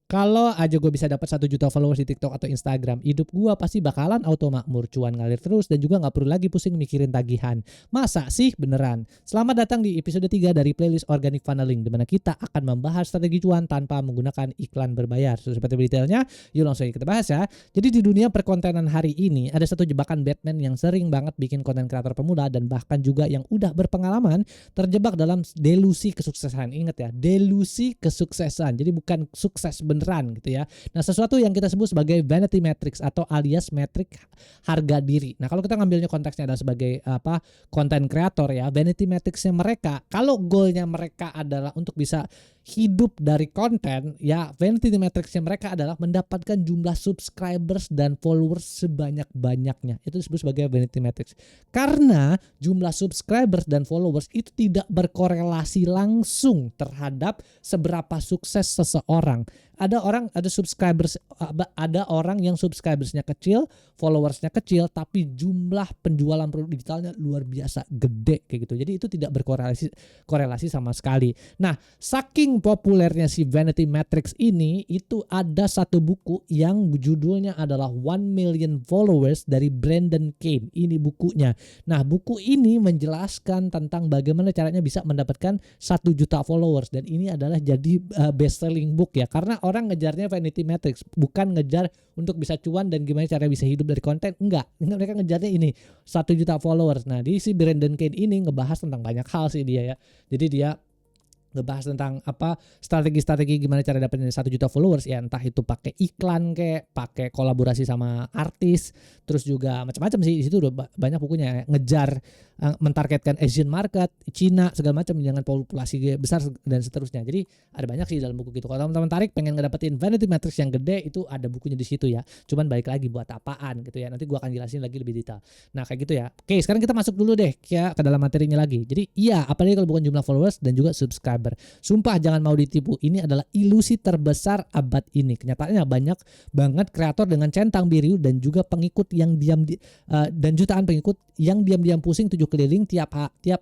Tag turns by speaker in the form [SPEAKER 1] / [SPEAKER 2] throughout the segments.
[SPEAKER 1] Kalau aja gue bisa dapat 1 juta followers di TikTok atau Instagram, hidup gue pasti bakalan auto makmur, cuan ngalir terus dan juga nggak perlu lagi pusing mikirin tagihan. Masa sih beneran? Selamat datang di episode 3 dari playlist Organic Funneling, di mana kita akan membahas strategi cuan tanpa menggunakan iklan berbayar. Seperti detailnya, yuk langsung kita bahas ya. Jadi di dunia perkontenan hari ini ada satu jebakan Batman yang sering banget bikin konten kreator pemula dan bahkan juga yang udah berpengalaman terjebak dalam delusi kesuksesan. Ingat ya, delusi kesuksesan. Jadi bukan sukses beneran gitu ya. Nah, sesuatu yang kita sebut sebagai vanity metrics atau alias metrik harga diri. Nah, kalau kita ngambilnya konteksnya adalah sebagai konten kreator ya, vanity metricsnya mereka, kalau goalnya mereka adalah untuk bisa hidup dari konten ya, vanity metricsnya mereka adalah mendapatkan jumlah subscribers dan followers sebanyak-banyaknya. Itu disebut sebagai vanity metrics. Karena jumlah subscribers dan followers itu tidak berkorelasi langsung terhadap seberapa sukses seseorang. Ada orang yang subscribersnya kecil, followersnya kecil, tapi jumlah penjualan produk digitalnya luar biasa gede kayak gitu. Jadi itu tidak berkorelasi sama sekali. Nah, saking populernya si Vanity Metrics ini, itu ada satu buku yang judulnya adalah 1 Million Followers dari Brandon Kane. Ini bukunya. Nah, buku ini menjelaskan tentang bagaimana caranya bisa mendapatkan 1 juta followers, dan ini adalah jadi best selling book ya, karena orang ngejarnya vanity metrics, bukan ngejar untuk bisa cuan dan gimana cara bisa hidup dari konten. Enggak, mereka ngejarnya ini 1 juta followers. Nah, di si Brandon Kane ini ngebahas tentang banyak hal sih dia ya. Jadi dia ngebahas tentang strategi-strategi gimana cara dapetin 1 juta followers ya, entah itu pakai iklan kayak pakai kolaborasi sama artis, terus juga macam-macam sih. Di situ udah banyak bukunya, ngejar mentargetkan Asian market, Cina segala macam dengan populasi besar dan seterusnya. Jadi ada banyak sih dalam buku gitu. Kalau teman-teman tarik pengen ngedapetin vanity metrics yang gede, itu ada bukunya di situ ya. Cuman balik lagi buat apaan gitu ya. Nanti gua akan jelasin lagi lebih detail. Nah, kayak gitu ya. Oke, sekarang kita masuk dulu deh ya ke dalam materinya lagi. Jadi iya, apalagi kalau bukan jumlah followers dan juga subscriber. Sumpah jangan mau ditipu. Ini adalah ilusi terbesar abad ini. Kenyataannya banyak banget kreator dengan centang biru dan juga pengikut yang dan jutaan pengikut yang diam-diam pusing 7 keliling tiap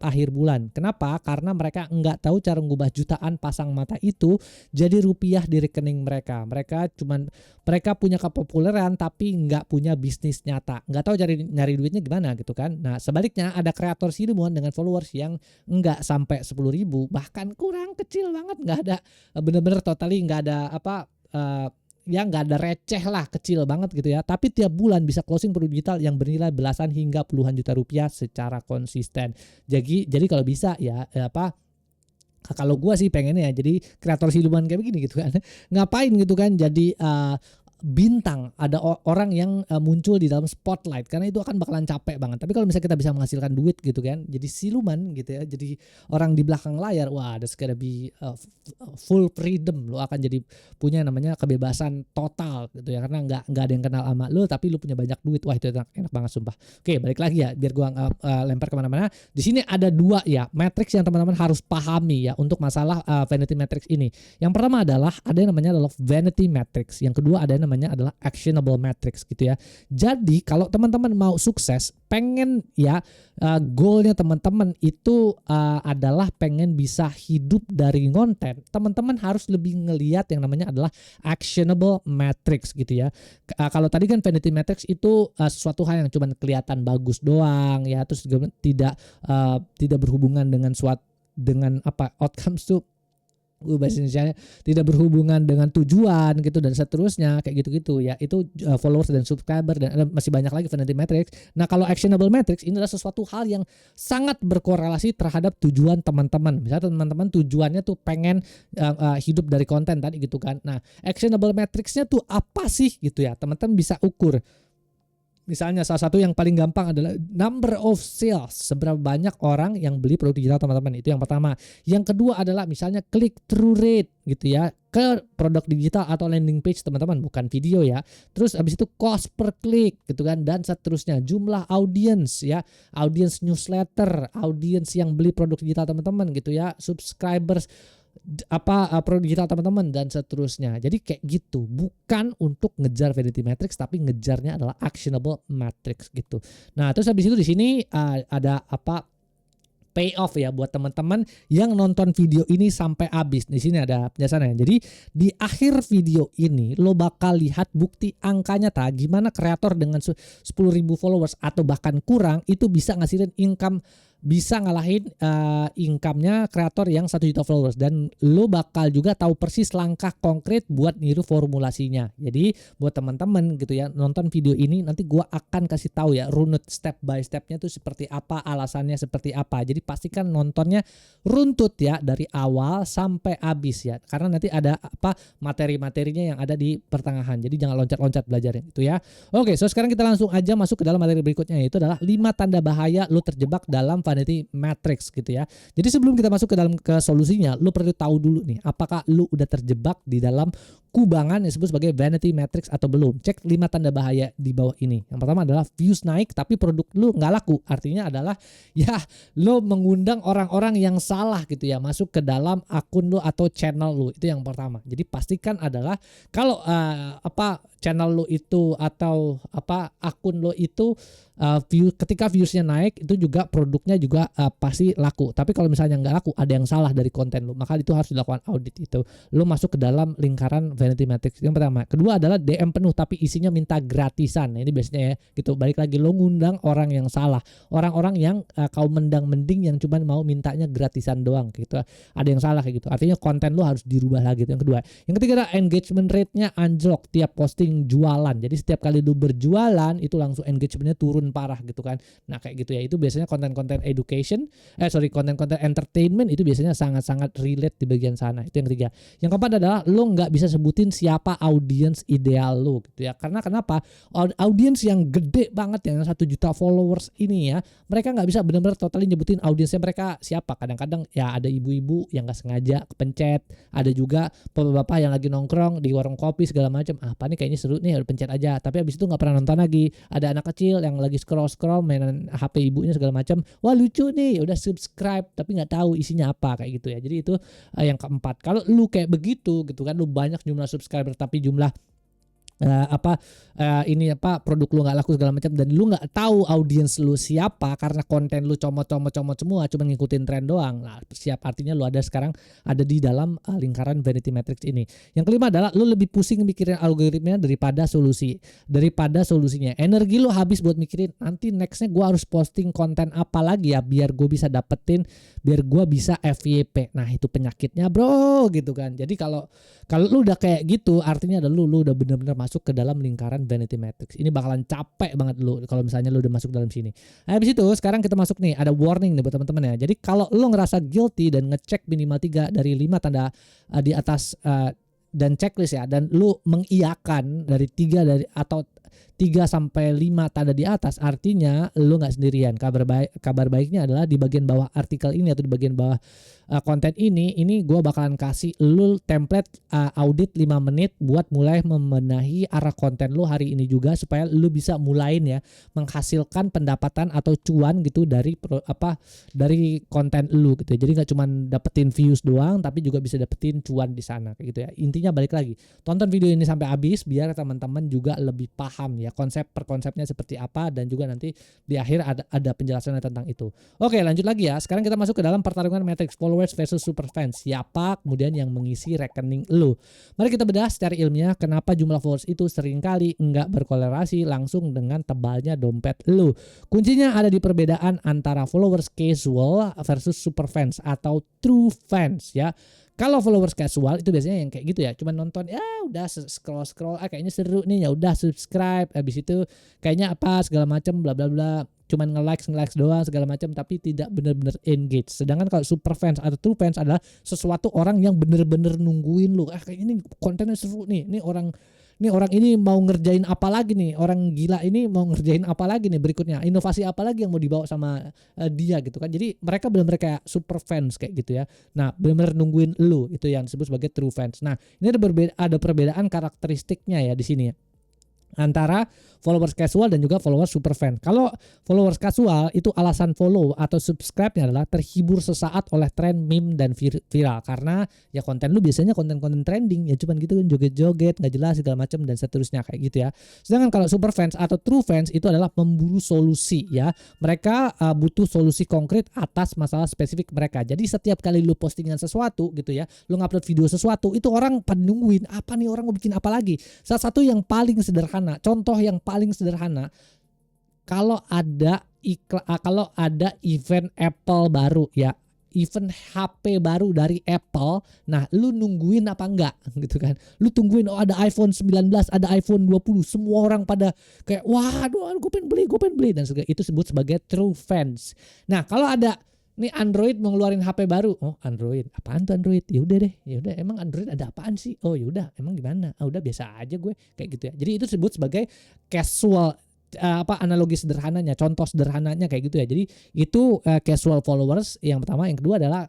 [SPEAKER 1] akhir bulan. Kenapa? Karena mereka nggak tahu cara mengubah jutaan pasang mata itu jadi rupiah di rekening mereka. Mereka punya kepopuleran tapi nggak punya bisnis nyata. Nggak tahu nyari duitnya gimana gitu kan. Nah, sebaliknya ada kreator siluman dengan followers yang nggak sampai 10.000, bahkan kurang kecil banget, nggak ada bener-bener totally nggak ada ya nggak ada receh lah, kecil banget gitu ya, tapi tiap bulan bisa closing produk digital yang bernilai belasan hingga puluhan juta rupiah secara konsisten. Jadi kalau bisa ya kalau gue sih pengennya jadi kreator siluman kayak begini gitu kan. Ngapain gitu kan jadi bintang, ada orang yang muncul di dalam spotlight, karena itu akan bakalan capek banget. Tapi kalau misalnya kita bisa menghasilkan duit gitu kan, jadi siluman gitu ya, jadi orang di belakang layar, wah, that's gonna be full freedom. Lo akan jadi punya namanya kebebasan total gitu ya, karena nggak ada yang kenal sama lo, tapi lo punya banyak duit. Wah, itu enak banget sumpah. Oke, balik lagi ya, biar gua lempar kemana-mana. Di sini ada 2 ya matriks yang teman-teman harus pahami ya untuk masalah vanity metrics ini. Yang pertama adalah ada yang namanya adalah vanity metrics. Yang kedua ada yang namanya adalah actionable metrics gitu ya. Jadi kalau teman-teman mau sukses, pengen ya goalnya teman-teman itu adalah pengen bisa hidup dari konten, teman-teman harus lebih ngelihat yang namanya adalah actionable metrics gitu ya. Kalau tadi kan vanity metrics itu sesuatu hal yang cuma kelihatan bagus doang ya, terus tidak berhubungan dengan outcomes tuh, bahasa Indonesia tidak berhubungan dengan tujuan gitu dan seterusnya kayak gitu-gitu ya. Itu followers dan subscriber, dan masih banyak lagi vanity metrics. Nah, kalau actionable metrics ini adalah sesuatu hal yang sangat berkorelasi terhadap tujuan teman-teman. Misalnya teman-teman tujuannya tuh pengen hidup dari konten tadi gitu kan. Nah, actionable metricsnya tuh apa sih gitu ya, teman-teman bisa ukur. Misalnya salah satu yang paling gampang adalah number of sales, seberapa banyak orang yang beli produk digital teman-teman, itu yang pertama. Yang kedua adalah misalnya click through rate gitu ya ke produk digital atau landing page teman-teman, bukan video ya. Terus habis itu cost per click gitu kan, dan seterusnya. Jumlah audience ya, audience newsletter, audience yang beli produk digital teman-teman gitu ya, subscribers produk digital teman-teman dan seterusnya. Jadi kayak gitu, bukan untuk ngejar vanity metrics, tapi ngejarnya adalah actionable metrics gitu. Nah, terus habis itu di sini ada pay off ya buat teman-teman yang nonton video ini sampai habis. Di sini ada penjelasannya. Jadi di akhir video ini lo bakal lihat bukti angka nyata gimana kreator dengan 10.000 followers atau bahkan kurang itu bisa ngasilin income, bisa ngalahin income-nya kreator yang 1 juta followers, dan lo bakal juga tahu persis langkah konkret buat niru formulasinya. Jadi buat teman-teman gitu ya, nonton video ini nanti gua akan kasih tahu ya runut step by stepnya tuh seperti apa, alasannya seperti apa. Jadi pastikan nontonnya runtut ya dari awal sampai habis ya, karena nanti ada materi-materinya yang ada di pertengahan. Jadi jangan loncat-loncat belajarnya itu ya. Oke, so sekarang kita langsung aja masuk ke dalam materi berikutnya, yaitu adalah 5 tanda bahaya lo terjebak dalam vanity matrix gitu ya. Jadi sebelum kita masuk ke solusinya, lu perlu tahu dulu nih, apakah lu udah terjebak di dalam kubangan yang disebut sebagai vanity matrix atau belum. Cek 5 tanda bahaya di bawah ini. Yang pertama adalah views naik tapi produk lu nggak laku. Artinya adalah ya lu mengundang orang-orang yang salah gitu ya masuk ke dalam akun lu atau channel lu. Itu yang pertama. Jadi pastikan adalah kalau channel lu itu atau akun lu itu ketika viewsnya naik itu juga produknya juga pasti laku. Tapi kalau misalnya nggak laku, ada yang salah dari konten lu, maka itu harus dilakukan audit. Itu lu masuk ke dalam lingkaran vanity matrix. Yang pertama. Kedua adalah DM penuh tapi isinya minta gratisan. Nah, ini biasanya ya gitu, balik lagi lo ngundang orang yang salah, orang-orang yang kau mending yang cuman mau mintanya gratisan doang gitu. Ada yang salah kayak gitu. Artinya konten lu harus dirubah lagi. Itu yang kedua. Yang ketiga adalah engagement rate-nya anjlok tiap posting jualan. Jadi setiap kali lu berjualan itu langsung engagementnya turun parah gitu kan. Nah kayak gitu ya, itu biasanya konten-konten konten-konten entertainment itu biasanya sangat-sangat relate di bagian sana. Itu yang ketiga. Yang keempat adalah lo nggak bisa sebutin siapa audiens ideal lo gitu ya. Karena kenapa? Audiens yang gede banget yang 1 juta followers ini ya, mereka nggak bisa benar-benar totally nyebutin audiensnya mereka siapa. Kadang-kadang ya ada ibu-ibu yang nggak sengaja kepencet, ada juga bapak-bapak yang lagi nongkrong di warung kopi segala macam. Apa nih kayaknya seru nih, udah pencet aja. Tapi abis itu nggak pernah nonton lagi. Ada anak kecil yang lagi scroll mainan HP ibunya segala macam. Wah lucu nih, udah subscribe tapi nggak tahu isinya apa kayak gitu ya. Jadi itu yang keempat. Kalau lu kayak begitu gitu kan, lu banyak jumlah subscriber tapi jumlah produk lu nggak laku segala macam, dan lu nggak tahu audiens lu siapa karena konten lu comot semua, cuma ngikutin tren doang. Nah, siap, artinya lu sekarang ada di dalam lingkaran vanity matrix ini. Yang kelima adalah lu lebih pusing mikirin algoritmnya daripada solusinya. Energi lu habis buat mikirin nanti nextnya gua harus posting konten apa lagi ya biar gua bisa FYP. Nah, itu penyakitnya bro gitu kan. Jadi kalau lu udah kayak gitu, artinya lu udah bener-bener masuk ke dalam lingkaran vanity matrix. Ini bakalan capek banget lu kalau misalnya lu udah masuk dalam sini. Nah, habis itu sekarang kita masuk nih, ada warning nih buat teman-teman ya. Jadi kalau lu ngerasa guilty dan ngecek minimal 3 dari 5 tanda di atas dan checklist ya, dan lu mengiyakan dari 3 sampai 5 tanda di atas, artinya lu nggak sendirian. Kabar baiknya adalah di bagian bawah artikel ini atau di bagian bawah konten ini gue bakalan kasih lu template audit 5 menit buat mulai membenahi arah konten lu hari ini juga, supaya lu bisa mulain ya menghasilkan pendapatan atau cuan gitu dari konten lu gitu. Jadi nggak cuma dapetin views doang, tapi juga bisa dapetin cuan di sana kayak gitu ya. Intinya balik lagi, tonton video ini sampai habis biar teman-teman juga lebih paham ya konsep per konsepnya seperti apa, dan juga nanti di akhir ada penjelasannya tentang itu. Oke, lanjut lagi ya. Sekarang kita masuk ke dalam pertarungan matrix followers versus super fans. Siapa kemudian yang mengisi rekening lu? Mari kita bedah secara ilmiah kenapa jumlah followers itu seringkali enggak berkorelasi langsung dengan tebalnya dompet lu. Kuncinya ada di perbedaan antara followers casual versus super fans atau true fans ya. Kalau followers casual itu biasanya yang kayak gitu ya, cuma nonton ya udah scroll kayaknya seru nih ya udah subscribe, habis itu kayaknya segala macam bla bla bla, cuman nge-likes doang segala macam tapi tidak benar-benar engage. Sedangkan kalau super fans atau true fans adalah sesuatu orang yang benar-benar nungguin lu. Kayak ini kontennya seru nih. Ini orang ini mau ngerjain apa lagi nih? Orang gila ini mau ngerjain apa lagi nih berikutnya? Inovasi apa lagi yang mau dibawa sama dia gitu kan. Jadi mereka benar-benar kayak super fans kayak gitu ya. Nah, benar-benar nungguin lu, itu yang disebut sebagai true fans. Nah, ini ada perbedaan karakteristiknya ya di sini ya. antara followers casual dan juga followers super fan. Kalau followers casual itu alasan follow atau subscribe-nya adalah terhibur sesaat oleh tren meme dan viral, karena ya konten lu biasanya konten-konten trending ya, cuman gitu kan, joget-joget nggak jelas segala macam dan seterusnya kayak gitu ya. Sedangkan kalau super fans atau true fans itu adalah memburu solusi ya. Mereka butuh solusi konkret atas masalah spesifik mereka. Jadi setiap kali lu postingan sesuatu gitu ya, lu ngupload video sesuatu, itu orang pada nungguin apa nih, orang mau bikin apa lagi. Salah satu yang paling sederhana, contoh yang paling sederhana, kalau ada kalau ada event Apple baru ya, event HP baru dari Apple, nah lu nungguin apa enggak gitu kan, lu tungguin ada iPhone 19, ada iPhone 20, semua orang pada kayak waduh gue pengen beli dan itu disebut sebagai true fans. Nah kalau ada nih Android mau ngeluarin HP baru, oh Android, apaan tuh Android? Ya udah deh, ya udah emang Android ada apaan sih? Oh ya udah, emang gimana? Ah udah biasa aja gue kayak gitu ya. Jadi itu disebut sebagai casual, analogi sederhananya, contoh sederhananya kayak gitu ya. Jadi itu casual followers yang pertama. Yang kedua adalah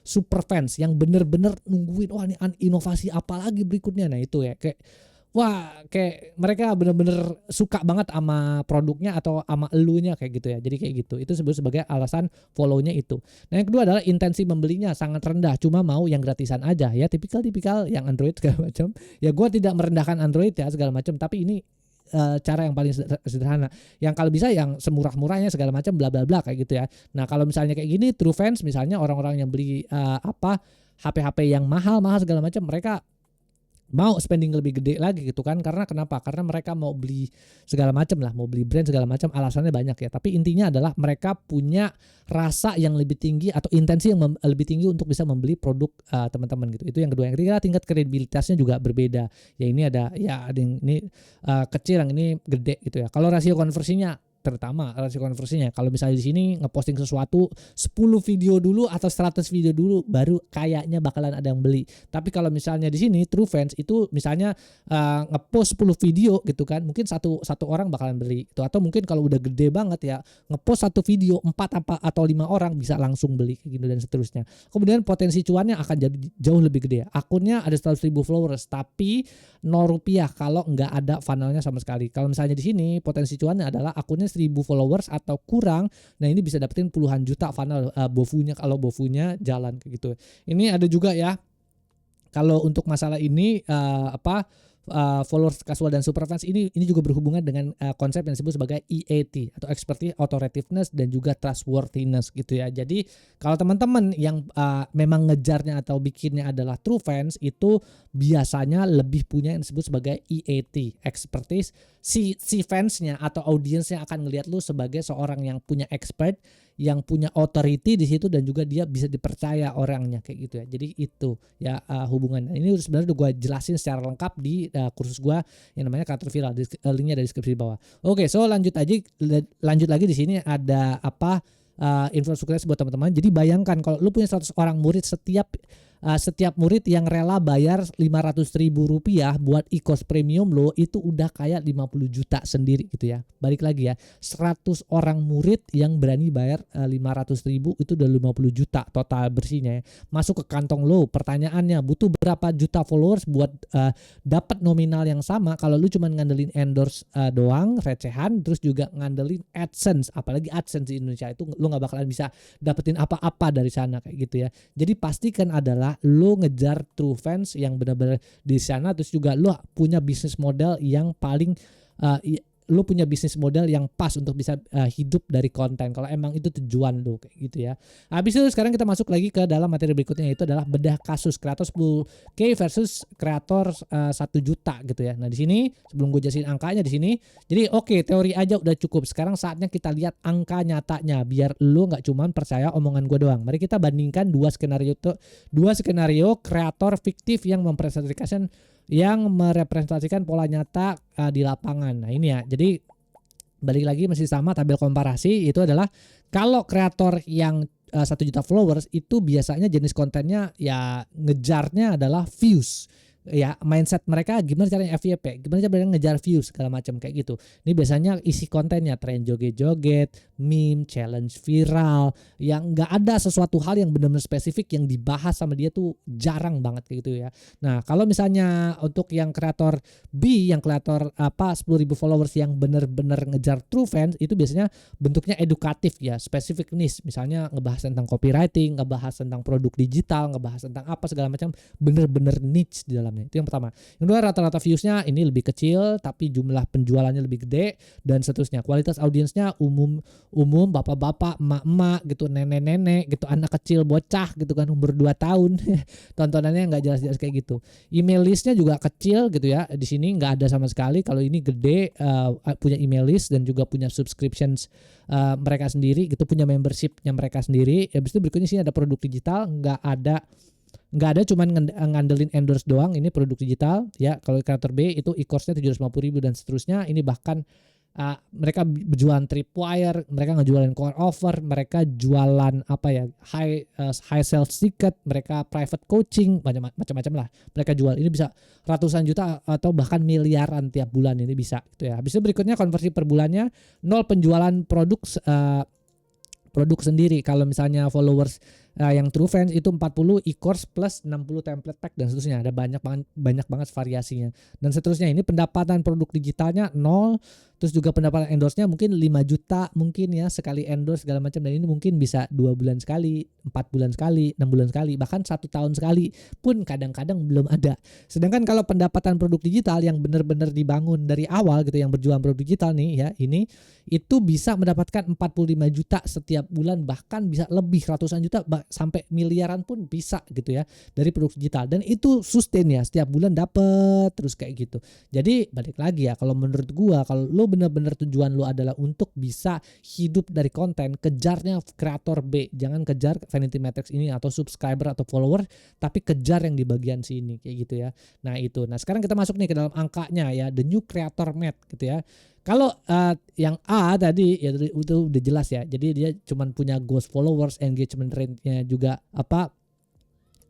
[SPEAKER 1] super fans yang bener-bener nungguin wah ini inovasi apa lagi berikutnya. Nah itu ya kayak wah kayak mereka bener-bener suka banget sama produknya atau sama elunya kayak gitu ya. Jadi kayak gitu. Itu disebut sebagai alasan follow-nya itu. Nah yang kedua adalah intensi membelinya sangat rendah, cuma mau yang gratisan aja ya. Tipikal yang Android segala macam. Ya gue tidak merendahkan Android ya segala macam, tapi ini cara yang paling sederhana. Yang kalau bisa yang semurah-murahnya segala macam bla bla bla kayak gitu ya. Nah kalau misalnya kayak gini true fans, misalnya orang-orang yang beli HP-HP yang mahal-mahal segala macam, mereka mau spending lebih gede lagi gitu kan, karena kenapa? Karena mereka mau beli segala macam lah, mau beli brand segala macam, alasannya banyak ya. Tapi intinya adalah mereka punya rasa yang lebih tinggi atau intensi yang lebih tinggi untuk bisa membeli produk teman-teman gitu. Itu yang kedua. Yang ketiga, tingkat kredibilitasnya juga berbeda. Ya ini ada yang ini kecil, yang ini gede gitu ya. Kalau rasio konversinya, terutama rasio konversinya, kalau misalnya di sini ngeposting sesuatu 10 video dulu atau 100 video dulu baru kayaknya bakalan ada yang beli. Tapi kalau misalnya di sini true fans itu misalnya ngepost 10 video gitu kan, mungkin satu orang bakalan beli itu, atau mungkin kalau udah gede banget ya ngepost satu video 4 atau 5 orang bisa langsung beli kayak gitu dan seterusnya. Kemudian potensi cuannya akan jadi jauh lebih gede. Akunnya ada 100.000 followers tapi 0 rupiah kalau nggak ada funnelnya sama sekali. Kalau misalnya di sini potensi cuannya adalah akunnya 1.000 followers atau kurang, nah ini bisa dapetin puluhan juta funnel bofunya kalau bofunya jalan kayak gitu. Ini ada juga ya kalau untuk masalah ini followers casual dan super fans ini juga berhubungan dengan konsep yang disebut sebagai EAT atau expertise, authoritative-ness dan juga trustworthiness gitu ya. Jadi kalau teman-teman yang memang ngejarnya atau bikinnya adalah true fans, itu biasanya lebih punya yang disebut sebagai EAT, expertise. Si fansnya atau audiensnya akan ngelihat lu sebagai seorang yang punya expert, yang punya authority di situ, dan juga dia bisa dipercaya orangnya kayak gitu ya. Jadi itu ya hubungannya. Ini sebenarnya udah gue jelasin secara lengkap di kursus gue yang namanya Kreator Viral. Linknya dari deskripsi di bawah. Oke, so lanjut lagi di sini ada infrastruktur buat teman-teman. Jadi bayangkan kalau lu punya 100 orang murid, setiap murid yang rela bayar 500.000 rupiah buat e-course premium lo, itu udah kayak 50 juta sendiri gitu ya. Balik lagi ya, 100 orang murid yang berani bayar 500.000 itu udah 50 juta total bersihnya ya. Masuk ke kantong lo. Pertanyaannya, butuh berapa juta followers buat dapat nominal yang sama kalau lu cuma ngandelin endorse doang, recehan, terus juga ngandelin AdSense. Apalagi AdSense di Indonesia itu lu gak bakalan bisa dapetin apa-apa dari sana kayak gitu ya. Jadi pastikan adalah lo ngejar true fans yang benar-benar di sana, terus juga lo punya bisnis model yang paling lo punya bisnis model yang pas untuk bisa hidup dari konten kalau emang itu tujuan lo kayak gitu ya. Habis itu sekarang kita masuk lagi ke dalam materi berikutnya, yaitu adalah bedah kasus kreator 10K versus kreator 1 juta gitu ya. Nah di sini sebelum gue jelasin angkanya di sini, jadi oke, teori aja udah cukup. Sekarang saatnya kita lihat angka nyatanya biar lo nggak cuman percaya omongan gue doang. Mari kita bandingkan dua skenario kreator fiktif yang merepresentasikan pola nyata di lapangan. Nah ini ya, jadi balik lagi masih sama tabel komparasi. Itu adalah kalau kreator yang 1 juta followers itu biasanya jenis kontennya ya ngejarnya adalah views. ya mindset mereka gimana caranya FYP, gimana caranya ngejar views segala macam kayak gitu. Ini biasanya isi kontennya tren joget-joget, meme, challenge viral, yang nggak ada sesuatu hal yang benar-benar spesifik yang dibahas sama dia tuh jarang banget kayak gitu ya. Nah kalau misalnya untuk yang kreator B, yang kreator 10.000 followers yang benar-benar ngejar true fans, itu biasanya bentuknya edukatif ya, spesifik niche, misalnya ngebahas tentang copywriting, ngebahas tentang produk digital, ngebahas tentang apa segala macam, bener-bener niche di dalamnya. Itu yang pertama. Yang kedua, rata-rata viewsnya ini lebih kecil tapi jumlah penjualannya lebih gede dan seterusnya. Kualitas audiensnya umum bapak-bapak, emak-emak gitu, nenek-nenek gitu, anak kecil bocah gitu kan umur 2 tahun. Tontonannya nggak jelas-jelas kayak gitu. Email listnya juga kecil gitu ya. Di sini nggak ada sama sekali. Kalau ini gede, punya email list dan juga punya subscriptions mereka sendiri gitu, punya membershipnya mereka sendiri. Habis itu berikutnya sini ada produk digital, nggak ada cuman ngandelin endorse doang. Ini produk digital ya. Kalau kreator B itu e-course-nya 750.000 dan seterusnya. Ini bahkan mereka berjualan tripwire, mereka ngejualin core offer, mereka jualan high sales ticket, mereka private coaching, macam-macam lah mereka jual. Ini bisa ratusan juta atau bahkan miliaran tiap bulan ini bisa gitu ya. Habis itu berikutnya konversi per bulannya 0 penjualan produk sendiri. Kalau misalnya followers yang true fans itu 40 e-course plus 60 template pack dan seterusnya. Ada banyak banget variasinya. Dan seterusnya ini pendapatan produk digitalnya 0, terus juga pendapatan endorse-nya mungkin 5 juta mungkin ya sekali endorse segala macam, dan ini mungkin bisa 2 bulan sekali, 4 bulan sekali, 6 bulan sekali, bahkan 1 tahun sekali pun kadang-kadang belum ada. Sedangkan kalau pendapatan produk digital yang benar-benar dibangun dari awal gitu, yang berjualan produk digital nih ya, ini itu bisa mendapatkan 45 juta setiap bulan, bahkan bisa lebih ratusan juta sampai miliaran pun bisa gitu ya dari produk digital, dan itu sustain ya, setiap bulan dapet terus kayak gitu. Jadi balik lagi ya, kalau menurut gua, kalau lo bener-bener tujuan lo adalah untuk bisa hidup dari konten, kejarnya kreator B, jangan kejar vanity metrics ini atau subscriber atau follower, tapi kejar yang di bagian sini kayak gitu ya. Nah itu, nah sekarang kita masuk nih ke dalam angkanya ya, the new creator math gitu ya. Kalau yang A tadi ya itu udah jelas ya. Jadi dia cuman punya ghost followers, engagement rate-nya juga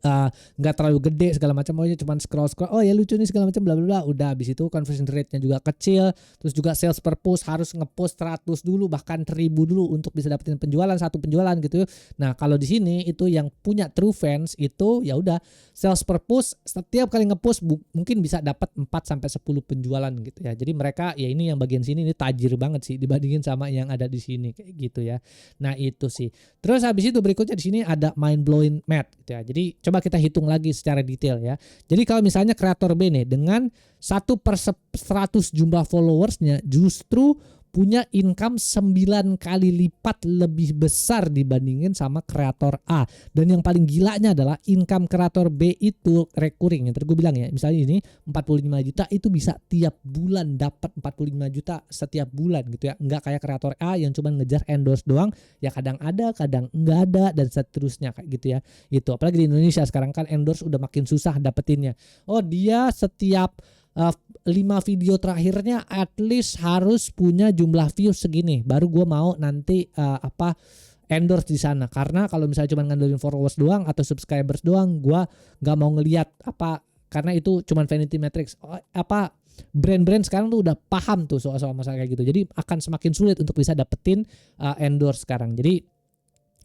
[SPEAKER 1] nggak terlalu gede segala macam, cuma scroll oh ya lucu nih segala macam bla bla bla, udah. Habis itu conversion rate-nya juga kecil, terus juga sales per post harus ngepost 100 dulu bahkan 1000 dulu untuk bisa dapetin satu penjualan gitu. Nah kalau di sini itu yang punya true fans itu ya udah sales per post setiap kali ngepost mungkin bisa dapat 4 sampai 10 penjualan gitu ya. Jadi mereka ya ini yang bagian sini ini tajir banget sih dibandingin sama yang ada di sini kayak gitu ya. Nah itu sih. Terus habis itu berikutnya di sini ada mind blowing math gitu ya. Jadi coba kita hitung lagi secara detail ya. Jadi kalau misalnya kreator B nih dengan 1/100 jumlah followersnya justru punya income 9 kali lipat lebih besar dibandingin sama kreator A. Dan yang paling gilanya adalah income kreator B itu recurring. Yang tadi gue bilang ya, misalnya ini 45 juta itu bisa tiap bulan dapat 45 juta setiap bulan gitu ya. Enggak kayak kreator A yang cuma ngejar endorse doang, ya kadang ada, kadang enggak ada dan seterusnya kayak gitu ya. Itu apalagi di Indonesia sekarang kan endorse udah makin susah dapetinnya. Oh dia setiap 5 video terakhirnya at least harus punya jumlah views segini baru gue mau nanti endorse di sana. Karena kalau misalnya cuma ngandelin followers doang atau subscribers doang, gue nggak mau ngelihat karena itu cuma vanity metrics. Brand-brand sekarang tuh udah paham tuh soal masalah kayak gitu, jadi akan semakin sulit untuk bisa dapetin endorse sekarang. Jadi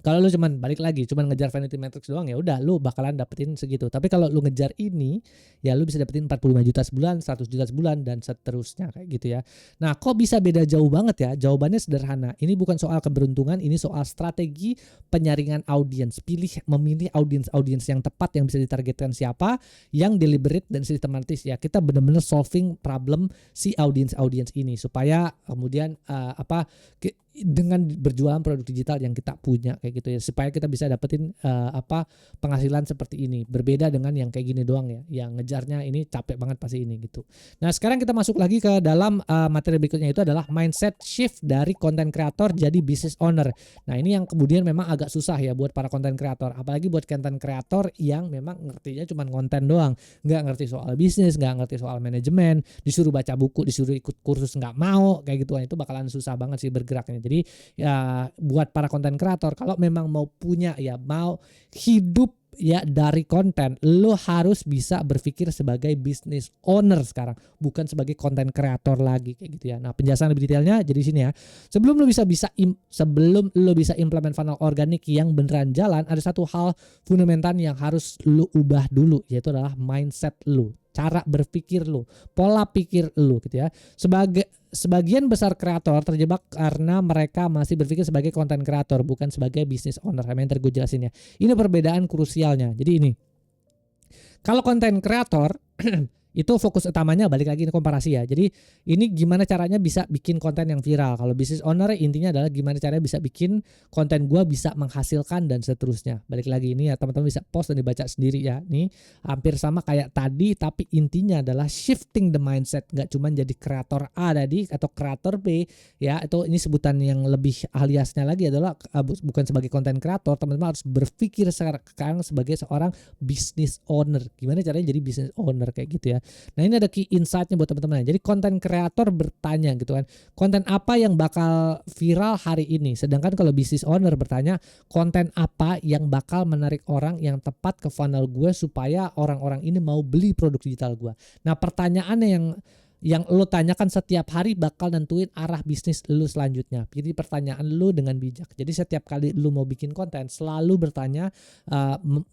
[SPEAKER 1] kalau lu cuman balik lagi cuman ngejar vanity metrics doang, ya udah lu bakalan dapetin segitu. Tapi kalau lu ngejar ini ya lu bisa dapetin 45 juta sebulan, 100 juta sebulan dan seterusnya kayak gitu ya. Nah, kok bisa beda jauh banget ya? Jawabannya sederhana. Ini bukan soal keberuntungan, ini soal strategi penyaringan audiens. Memilih audiens yang tepat, yang bisa ditargetkan siapa, yang deliberate dan sistematis ya. Kita benar-benar solving problem si audiens ini supaya kemudian dengan berjualan produk digital yang kita punya kayak gitu ya, supaya kita bisa dapetin penghasilan seperti ini, berbeda dengan yang kayak gini doang ya, yang ngejarnya ini capek banget pasti ini gitu. Nah sekarang kita masuk lagi ke dalam materi berikutnya, itu adalah mindset shift dari content creator jadi business owner. Nah ini yang kemudian memang agak susah ya buat para content creator, apalagi buat content creator yang memang ngertinya cuma konten doang, nggak ngerti soal bisnis, nggak ngerti soal manajemen, disuruh baca buku, disuruh ikut kursus nggak mau kayak gitu. Itu bakalan susah banget sih bergeraknya. Jadi ya buat para konten kreator kalau memang mau punya ya mau hidup ya dari konten, lo harus bisa berpikir sebagai business owner sekarang, bukan sebagai konten kreator lagi kayak gitu ya. Nah, penjelasan lebih detailnya jadi sini ya. Sebelum lo bisa implement funnel organik yang beneran jalan, ada satu hal fundamental yang harus lo ubah dulu, yaitu adalah mindset lo, cara berpikir lo, pola pikir lo gitu ya. Sebagian besar kreator terjebak karena mereka masih berpikir sebagai konten kreator, bukan sebagai business owner. Yang ntar gue jelasin ya. Ini perbedaan krusialnya. Jadi ini, kalau konten kreator itu fokus utamanya balik lagi ini komparasi ya. Jadi ini gimana caranya bisa bikin konten yang viral. Kalau business owner intinya adalah gimana caranya bisa bikin konten gua bisa menghasilkan dan seterusnya. Balik lagi ini ya, teman-teman bisa post dan dibaca sendiri ya. Nih hampir sama kayak tadi, tapi intinya adalah shifting the mindset. Nggak cuma jadi kreator A tadi atau kreator B ya. Itu ini sebutan yang lebih aliasnya lagi adalah bukan sebagai konten kreator. Teman-teman harus berpikir sekarang sebagai seorang business owner. Gimana caranya jadi business owner kayak gitu ya. Nah, ini ada key insight-nya buat teman-teman. Jadi konten kreator bertanya gitu kan, konten apa yang bakal viral hari ini? Sedangkan kalau business owner bertanya, konten apa yang bakal menarik orang yang tepat ke funnel gue supaya orang-orang ini mau beli produk digital gue. Nah, pertanyaannya yang lo tanyakan setiap hari bakal nentuin arah bisnis lo selanjutnya. Jadi pertanyaan lo dengan bijak. Jadi setiap kali lo mau bikin konten selalu bertanya,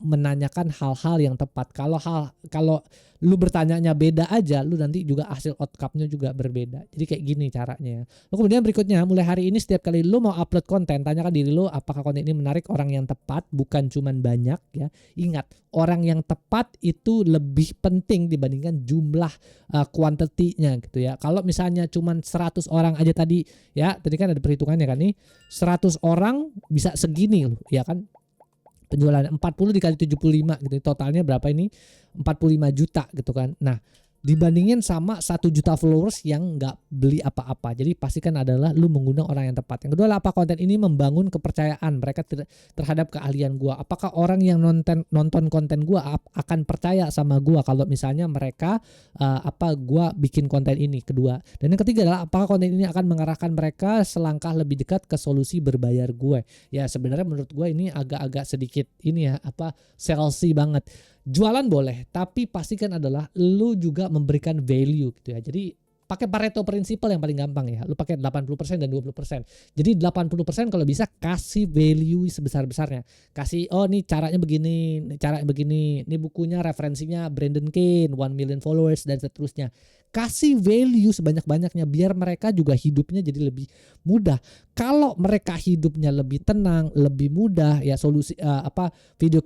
[SPEAKER 1] menanyakan hal-hal yang tepat. Kalau lu bertanyanya beda aja, lu nanti juga hasil outcome-nya juga berbeda. Jadi kayak gini caranya ya. Lalu kemudian berikutnya, mulai hari ini setiap kali lu mau upload konten, tanyakan diri lu apakah konten ini menarik orang yang tepat, bukan cuman banyak ya. Ingat, orang yang tepat itu lebih penting dibandingkan jumlah quantity-nya gitu ya. Kalau misalnya cuman 100 orang aja tadi ya, tadi kan ada perhitungannya kan nih. 100 orang bisa segini loh, ya kan? Penjualan 40 dikali 75 gitu, totalnya berapa ini? 45 juta gitu kan. Nah, dibandingin sama 1 juta followers yang nggak beli apa-apa. Jadi pastikan adalah lu mengundang orang yang tepat. Yang kedua, apa konten ini membangun kepercayaan mereka terhadap keahlian gua. Apakah orang yang nonton konten gua akan percaya sama gua kalau misalnya mereka gua bikin konten ini. Kedua. Dan yang ketiga adalah apakah konten ini akan mengarahkan mereka selangkah lebih dekat ke solusi berbayar gue. Ya sebenarnya menurut gue ini agak-agak sedikit ini ya salesy banget. Jualan boleh, tapi pastikan adalah lu juga memberikan value gitu ya. Jadi pakai Pareto Principle yang paling gampang ya. Lu pakai 80% dan 20%. Jadi 80% kalau bisa kasih value sebesar-besarnya. Kasih nih caranya begini, Ini bukunya, referensinya Brandon Kane, 1 million followers dan seterusnya. Kasih value sebanyak-banyaknya biar mereka juga hidupnya jadi lebih mudah. Kalau mereka hidupnya lebih tenang, lebih mudah ya, solusi video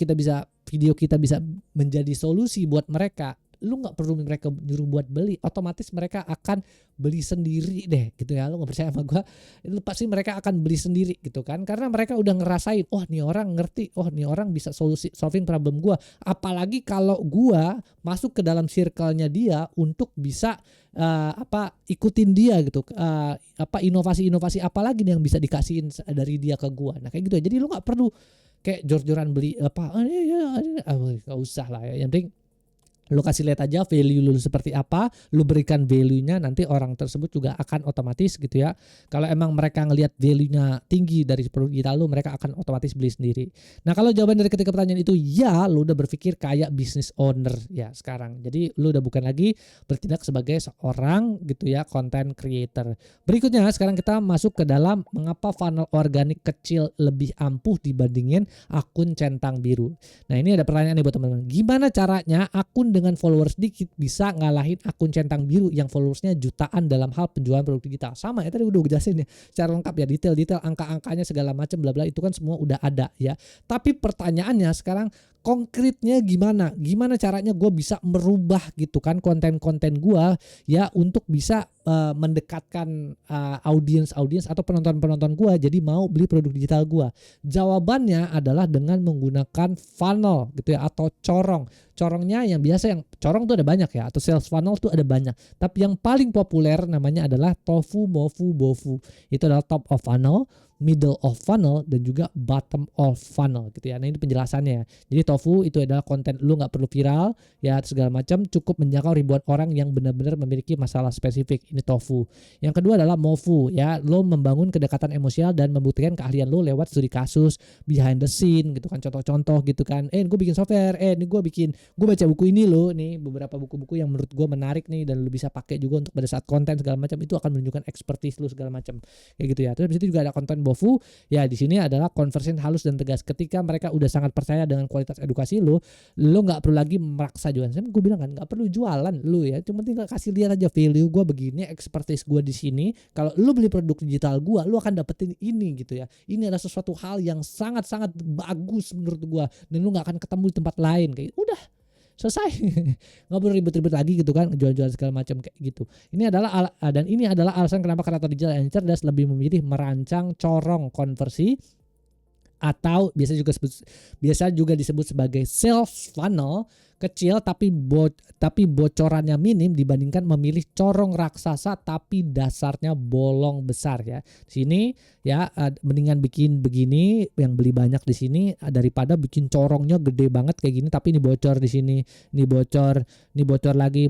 [SPEAKER 1] kita bisa menjadi solusi buat mereka. Lu nggak perlu mereka nyuruh buat beli, otomatis mereka akan beli sendiri deh gitu ya. Lu nggak percaya sama gue, itu pasti mereka akan beli sendiri gitu kan, karena mereka udah ngerasain, nih orang ngerti, nih orang bisa solving problem gue. Apalagi kalau gue masuk ke dalam circle-nya dia untuk bisa ikutin dia gitu, inovasi-inovasi apa lagi nih yang bisa dikasihin dari dia ke gue. Nah kayak gitu ya. Jadi lu nggak perlu kayak jor-joran beli nggak usah lah ya. Yang penting lu kasih lihat aja value lu seperti apa, lu berikan value-nya, nanti orang tersebut juga akan otomatis gitu ya. Kalau emang mereka ngelihat value-nya tinggi dari produk digital lu, mereka akan otomatis beli sendiri. Nah, kalau jawaban dari ketiga pertanyaan itu ya, lu udah berpikir kayak business owner ya sekarang. Jadi lu udah bukan lagi bertindak sebagai seorang gitu ya, content creator. Berikutnya sekarang kita masuk ke dalam mengapa funnel organik kecil lebih ampuh dibandingin akun centang biru. Nah, ini ada pertanyaan nih buat teman-teman. Gimana caranya akun dengan followers dikit bisa ngalahin akun centang biru yang followersnya jutaan dalam hal penjualan produk digital? Sama ya, tadi udah jelasin ya secara lengkap ya, detail angka-angkanya segala macam bla bla, itu kan semua udah ada ya. Tapi pertanyaannya sekarang konkretnya gimana caranya gue bisa merubah gitu kan konten-konten gue ya untuk bisa mendekatkan audiens atau penonton gue jadi mau beli produk digital gue. Jawabannya adalah dengan menggunakan funnel gitu ya, atau corongnya yang biasa, yang corong tuh ada banyak ya, atau sales funnel tuh ada banyak, tapi yang paling populer namanya adalah tofu, mofu, bofu. Itu adalah top of funnel, middle of funnel, dan juga bottom of funnel gitu ya. Nah ini penjelasannya. Jadi TOFU itu adalah konten lu nggak perlu viral ya segala macam, cukup menjangkau ribuan orang yang benar-benar memiliki masalah spesifik. Ini TOFU. Yang kedua adalah MOFU ya, lo membangun kedekatan emosional dan membuktikan keahlian lo lewat studi kasus, behind the scene gitu kan, contoh-contoh gitu kan. Gue bikin software, ini gue baca buku ini lo, nih beberapa buku-buku yang menurut gue menarik nih dan lo bisa pakai juga untuk pada saat konten segala macam, itu akan menunjukkan expertise lo segala macam kayak gitu ya. Terus di situ juga ada konten BOFU ya, di sini adalah conversion halus dan tegas. Ketika mereka udah sangat percaya dengan kualitas edukasi lo nggak perlu lagi memaksa jualan. Gue bilang kan nggak perlu jualan lo ya, cuma tinggal kasih lihat aja value gue begini, expertise gue di sini. Kalau lo beli produk digital gue, lo akan dapetin ini gitu ya. Ini adalah sesuatu hal yang sangat-sangat bagus menurut gue, dan lo nggak akan ketemu di tempat lain. Kayak udah selesai. Nggak perlu ribet-ribet lagi gitu kan, jual-jual segala macam kayak gitu. Ini adalah alasan kenapa kreator digital yang cerdas lebih memilih merancang corong konversi, atau biasa juga disebut sebagai sales funnel kecil tapi bocorannya minim dibandingkan memilih corong raksasa tapi dasarnya bolong besar ya. Di sini ya mendingan bikin begini yang beli banyak di sini daripada bikin corongnya gede banget kayak gini tapi ini bocor di sini, ini bocor lagi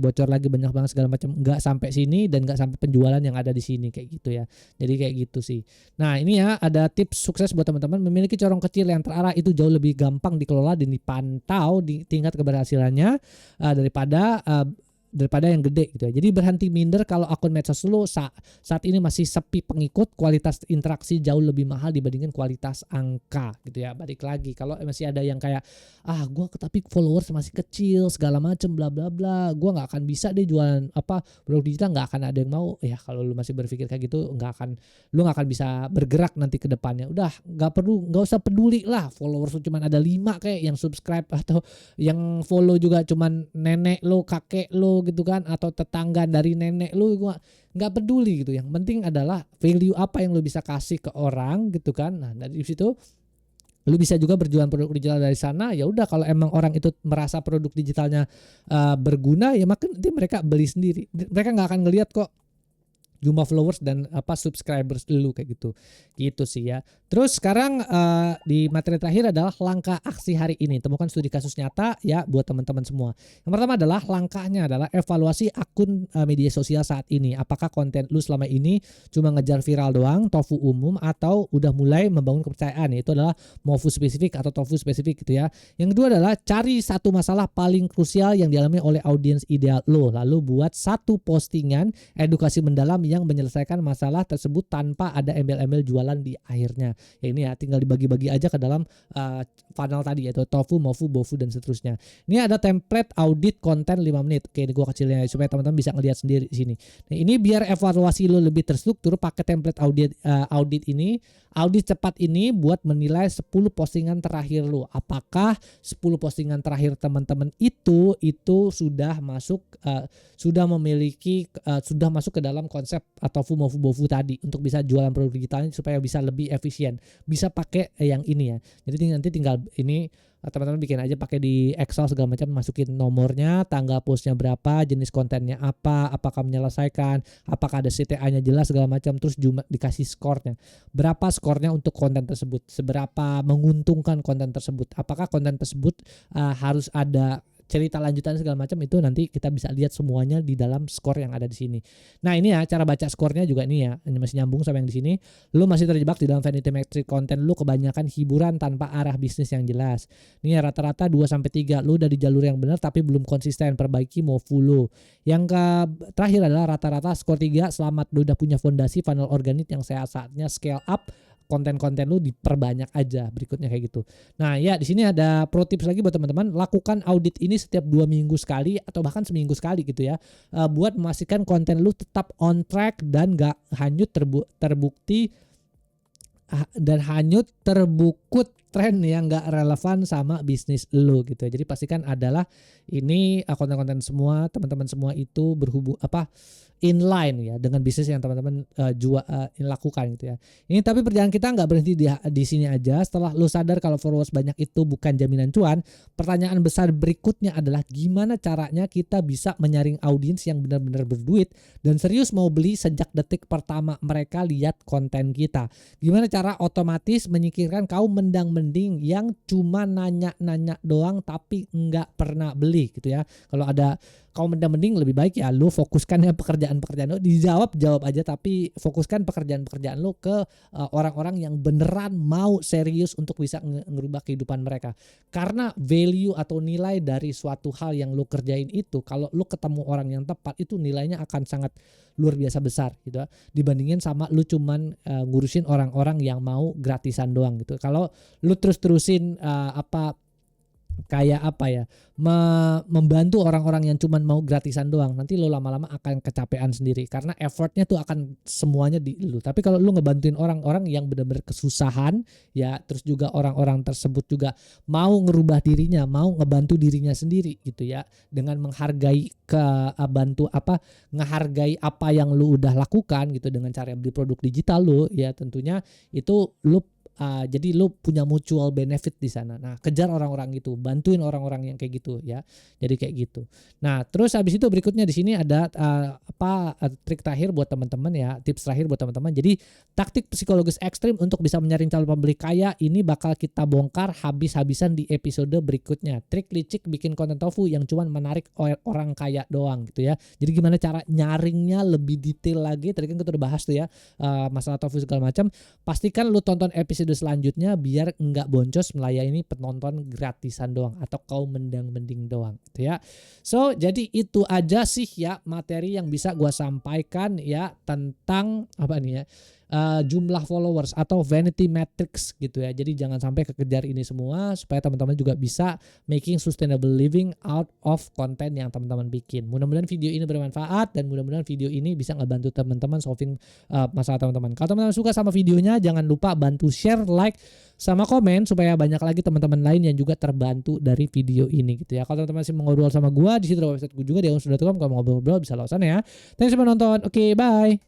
[SPEAKER 1] banyak banget segala macam, nggak sampai sini dan nggak sampai penjualan yang ada di sini kayak gitu ya. Jadi kayak gitu sih. Nah ini ya ada tips sukses buat teman-teman. Memiliki corong kecil yang terarah itu jauh lebih gampang dikelola dan dipantau di tingkat keberhasilannya daripada yang gede gitu ya. Jadi berhenti minder kalau akun medsos lo saat ini masih sepi pengikut, kualitas interaksi jauh lebih mahal dibandingkan kualitas angka gitu ya. Balik lagi kalau masih ada yang kayak gue tapi followers masih kecil segala macem bla bla bla, gue nggak akan bisa deh jualan produk digital, nggak akan ada yang mau ya. Kalau lu masih berpikir kayak gitu, lu nggak akan bisa bergerak nanti ke depannya. Udah nggak usah peduli lah followers lu cuman ada 5 kayak yang subscribe, atau yang follow juga cuman nenek lo, kakek lo gitu kan, atau tetangga dari nenek lu, gua nggak peduli gitu. Yang penting adalah value apa yang lu bisa kasih ke orang gitu kan. Nah dari situ lu bisa juga berjualan produk digital dari sana. Ya udah, kalau emang orang itu merasa produk digitalnya berguna ya maka nanti mereka beli sendiri. Mereka nggak akan ngelihat kok jumlah followers dan subscribers dulu kayak gitu sih ya. Terus sekarang di materi terakhir adalah langkah aksi hari ini. Temukan studi kasus nyata ya buat teman-teman semua. Yang pertama adalah langkahnya adalah evaluasi akun media sosial saat ini. Apakah konten lu selama ini cuma ngejar viral doang, TOFU umum, atau udah mulai membangun kepercayaan? Itu adalah MOFU spesifik atau TOFU spesifik gitu ya. Yang kedua adalah cari satu masalah paling krusial yang dialami oleh audiens ideal lo, lalu buat satu postingan edukasi mendalam yang menyelesaikan masalah tersebut tanpa ada embel-embel jualan di akhirnya. Ya ini ya tinggal dibagi-bagi aja ke dalam funnel tadi, yaitu TOFU, MOFU, BOFU dan seterusnya. Ini ada template audit konten 5 menit. Oke, ini gua kecilnya supaya teman-teman bisa ngelihat sendiri di sini. Nah, ini biar evaluasi lo lebih terstruktur, pakai template audit ini. Audit cepat ini buat menilai 10 postingan terakhir lo. Apakah 10 postingan terakhir teman-teman itu sudah masuk sudah masuk ke dalam konsep atau MOFU BOFU tadi untuk bisa jualan produk digitalnya supaya bisa lebih efisien. Bisa pakai yang ini ya. Jadi nanti tinggal ini teman-teman bikin aja pakai di Excel segala macam, masukin nomornya, tanggal postnya berapa, jenis kontennya apa, apakah menyelesaikan, apakah ada CTA-nya jelas segala macam, terus dikasih skornya. Berapa skornya untuk konten tersebut? Seberapa menguntungkan konten tersebut? Apakah konten tersebut harus ada cerita lanjutan segala macam? Itu nanti kita bisa lihat semuanya di dalam skor yang ada di sini. Nah ini ya cara baca skornya juga nih ya, ini masih nyambung sama yang di sini. Lu masih terjebak di dalam vanity metric konten lu, kebanyakan hiburan tanpa arah bisnis yang jelas. Ini ya rata-rata 2-3. Lu udah di jalur yang benar tapi belum konsisten, perbaiki MOFU lu. Yang terakhir adalah rata-rata skor 3. Selamat, lu udah punya fondasi funnel organik yang saatnya scale up. Konten-konten lu diperbanyak aja berikutnya kayak gitu. Nah ya di sini ada pro tips lagi buat teman-teman. Lakukan audit ini setiap 2 minggu sekali atau bahkan seminggu sekali gitu ya, buat memastikan konten lu tetap on track dan gak hanyut terbukti dan hanyut terbukut tren yang nggak relevan sama bisnis lu gitu. Jadi pastikan adalah ini konten-konten semua teman-teman semua itu inline ya dengan bisnis yang teman-teman lakukan gitu ya. Ini tapi perjalanan kita nggak berhenti di sini aja. Setelah lu sadar kalau followers banyak itu bukan jaminan cuan, pertanyaan besar berikutnya adalah gimana caranya kita bisa menyaring audiens yang benar-benar berduit dan serius mau beli sejak detik pertama mereka lihat konten kita. Gimana cara otomatis menyingkirkan kaum mendang-mending yang cuma nanya-nanya doang tapi nggak pernah beli gitu ya. Kalau ada kaum mendang-mending, lebih baik ya lu fokuskan ya pekerjaan-pekerjaan lu, jawab aja tapi fokuskan pekerjaan-pekerjaan lu ke orang-orang yang beneran mau serius untuk bisa ngerubah kehidupan mereka. Karena value atau nilai dari suatu hal yang lu kerjain itu, kalau lu ketemu orang yang tepat itu nilainya akan sangat luar biasa besar gitu ya, dibandingin sama lu cuman ngurusin orang-orang yang mau gratisan doang gitu. Kalau lu terus-terusin membantu orang-orang yang cuman mau gratisan doang, nanti lo lama-lama akan kecapean sendiri karena effortnya tuh akan semuanya di lu. Tapi kalau lu ngebantuin orang-orang yang benar-benar kesusahan ya, terus juga orang-orang tersebut juga mau ngerubah dirinya, mau ngebantu dirinya sendiri gitu ya, dengan menghargai ngehargai apa yang lu udah lakukan gitu dengan cara beli produk digital lu ya, tentunya itu lu jadi lu punya mutual benefit di sana. Nah, kejar orang-orang itu, bantuin orang-orang yang kayak gitu ya. Jadi kayak gitu. Nah, terus habis itu berikutnya di sini ada trik terakhir buat teman-teman ya, tips terakhir buat teman-teman. Jadi, taktik psikologis ekstrim untuk bisa menyaring calon pembeli kaya ini bakal kita bongkar habis-habisan di episode berikutnya. Trik licik bikin konten tofu yang cuman menarik orang kaya doang gitu ya. Jadi gimana cara nyaringnya lebih detail lagi. Tadi kan kita udah bahas tuh ya, masalah tofu segala macam. Pastikan lu tonton episode selanjutnya biar nggak boncos melayani penonton gratisan doang atau kaum mendang-mending doang gitu ya. So jadi itu aja sih ya materi yang bisa gua sampaikan ya tentang jumlah followers atau vanity metrics gitu ya. Jadi jangan sampai kekejar ini semua supaya teman-teman juga bisa making sustainable living out of konten yang teman-teman bikin. Mudah-mudahan video ini bermanfaat dan mudah-mudahan video ini bisa ngebantu teman-teman solving masalah teman-teman. Kalau teman-teman suka sama videonya, jangan lupa bantu share, like, sama komen supaya banyak lagi teman-teman lain yang juga terbantu dari video ini gitu ya. Kalau teman-teman masih mau ngobrol sama gua, di situ ada website gua juga di aunsudah.com. Kalau mau ngobrol bisa lewat sana ya. Thanks for nonton. Oke, bye.